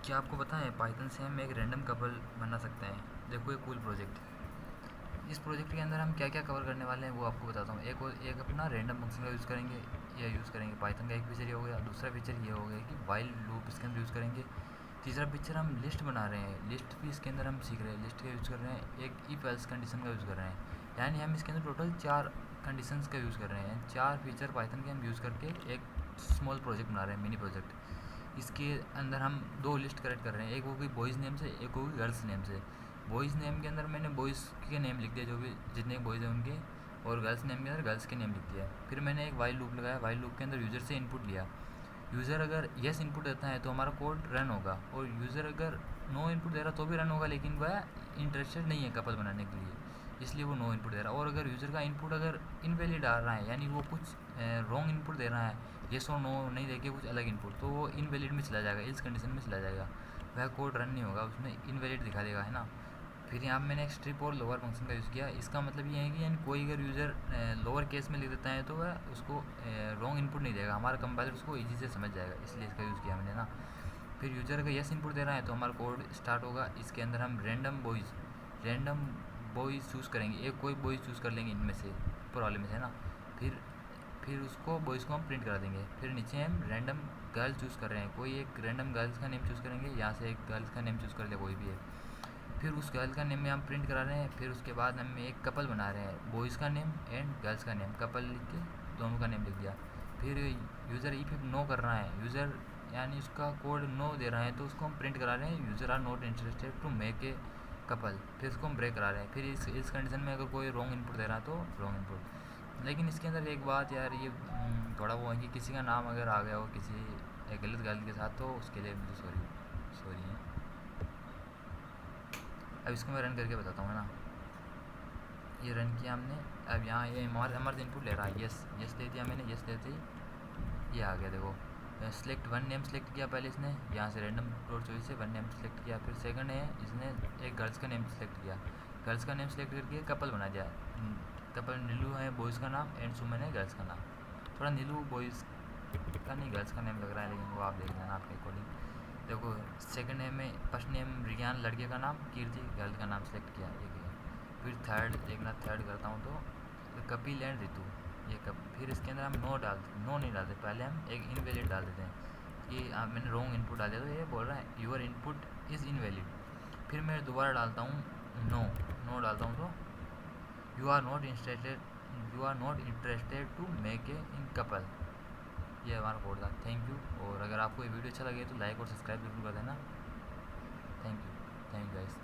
क्या आपको पता है पाइथन से हम एक रैंडम कपल बना सकते हैं। देखो ये कूल प्रोजेक्ट। इस प्रोजेक्ट के अंदर हम क्या क्या कवर करने वाले हैं वो आपको बताता हूँ। एक अपना रैंडम फंक्शन का यूज़ करेंगे, या यूज़ करेंगे पाइथन का। एक फीचर ये हो गया। दूसरा फीचर ये हो गया कि वाइल लूप इसके अंदर यूज़ करेंगे। तीसरा फीचर हम लिस्ट बना रहे हैं, लिस्ट भी इसके अंदर हम सीख रहे हैं, लिस्ट का यूज़ कर रहे हैं। एक इफ एल्स कंडीशन का यूज़ कर रहे हैं, यानी हम इसके अंदर टोटल 4 कंडीशंस का यूज़ कर रहे हैं। 4 फीचर पाइथन के हम यूज़ करके एक स्मॉल प्रोजेक्ट बना रहे हैं, मिनी प्रोजेक्ट। इसके अंदर हम 2 लिस्ट करेक्ट कर रहे हैं, एक होगी बॉयज़ नेम से, एक होगी गर्ल्स नेम से। बॉयज़ नेम के अंदर मैंने बॉयज़ के नेम लिख दिया, जो भी जितने बॉयज़ हैं उनके, और गर्ल्स नेम के अंदर गर्ल्स के नेम लिख दिया। फिर मैंने एक वाइल लूप लगाया, वाइल लूप के अंदर यूज़र से इनपुट लिया। यूज़र अगर येस इनपुट देता है तो हमारा कोड रन होगा, और यूज़र अगर नो इनपुट दे रहा तो भी रन होगा, लेकिन वह इंटरेस्टेड नहीं है कपल बनाने के लिए, इसलिए वो नो इनपुट दे रहा है। और अगर यूज़र का इनपुट अगर इनवैलिड आ रहा है, यानी वो कुछ रॉन्ग इनपुट दे रहा है, येस और नो नहीं देके कुछ अलग इनपुट, तो वो इनवैलिड में चला जाएगा, इस कंडीशन में चला जाएगा, वह कोड रन नहीं होगा, उसमें इनवैलिड दिखा देगा, है ना। फिर यहाँ मैंने एक स्ट्रिप और लोअर फंक्शन का यूज़ किया। इसका मतलब ये है कि यानी कोई अगर यूज़र लोअर केस में लिख देता है तो वह उसको रॉन्ग इनपुट नहीं देगा, हमारा कंपाइलर उसको ईजी से समझ जाएगा, इसलिए इसका यूज़ किया मैंने ना। फिर यूज़र अगर यस इनपुट दे रहा है तो हमारा कोड स्टार्ट होगा। इसके अंदर हम रैंडम बॉयज़ चूज़ करेंगे, एक कोई बॉयज़ चूज़ कर लेंगे इनमें से, ऊपर वाले में से ना। फिर फिर उसको बॉयज़ को हम प्रिंट करा देंगे। फिर नीचे हम रैंडम गर्ल चूज़ कर रहे हैं, कोई एक रैंडम गर्ल्स का नेम चूज़ करेंगे, यहाँ से एक गर्ल्स का नेम चूज़ कर ले कोई भी है। फिर उस गर्ल का नेम में हम प्रिंट करा रहे हैं। फिर उसके बाद हम एक कपल बना रहे हैं, बॉयज़ का नेम एंड गर्ल्स का नेम, कपल लिख के दोनों का नेम लिख दिया। फिर यूज़र इफ नो कर रहा है, यूज़र यानी उसका कोड नो दे रहा है, तो उसको हम प्रिंट करा रहे हैं, user are not interested to make a couple. फिर उसको हम ब्रेक करा रहे हैं। फिर इस कंडीशन में अगर कोई रॉन्ग इनपुट दे रहा है तो रॉन्ग इनपुट। लेकिन इसके अंदर एक बात यार, ये थोड़ा वो है कि किसी का नाम अगर आ गया हो किसी गलत गलत के साथ, तो उसके लिए मुझे सॉरी है। अब इसको मैं रन करके बताता हूँ ना। ये रन किया हमने। अब यहाँ ये हमारे इनपुट ले रहा है, यस यस दे दिया मैंने, यस देते ही ये आ गया। देखो सेलेक्ट वन नेम सेलेक्ट किया पहले इसने, यहाँ से रैंडम डॉट चॉइस से वन नेम सेलेक्ट किया। फिर सेकंड है, इसने एक गर्ल्स का नेम सेलेक्ट किया, गर्ल्स का नेम सेलेक्ट करके कपल बना दिया। कपल नीलू है बॉयज़ का नाम, एंड सुमन है गर्ल्स का नाम। थोड़ा नीलू बॉयज़ का नहीं गर्ल्स का नेम लग रहा है, लेकिन वो आप देख लेना आपके अकॉर्डिंग। देखो सेकंड नेम में, फर्स्ट नेम रियान लड़के का नाम, कीर्ति गर्ल का नाम सेलेक्ट किया, एक है। फिर थर्ड देखना, थर्ड करता हूँ तो कपिल एंड रितु, ये कप। फिर इसके अंदर हम नो नहीं डालते, पहले हम एक इनवैलिड डाल देते हैं कि मैंने रॉन्ग इनपुट डाल दिया, तो ये बोल रहा है यूअर इनपुट इज़ इनवैलिड। फिर मैं दोबारा डालता हूँ नो डालता हूँ, तो you are not interested to make a in couple. ये हमारा कोड था। Thank you. और अगर आपको ये वीडियो अच्छा लगे तो लाइक और सब्सक्राइब जरूर कर देना। Thank you guys.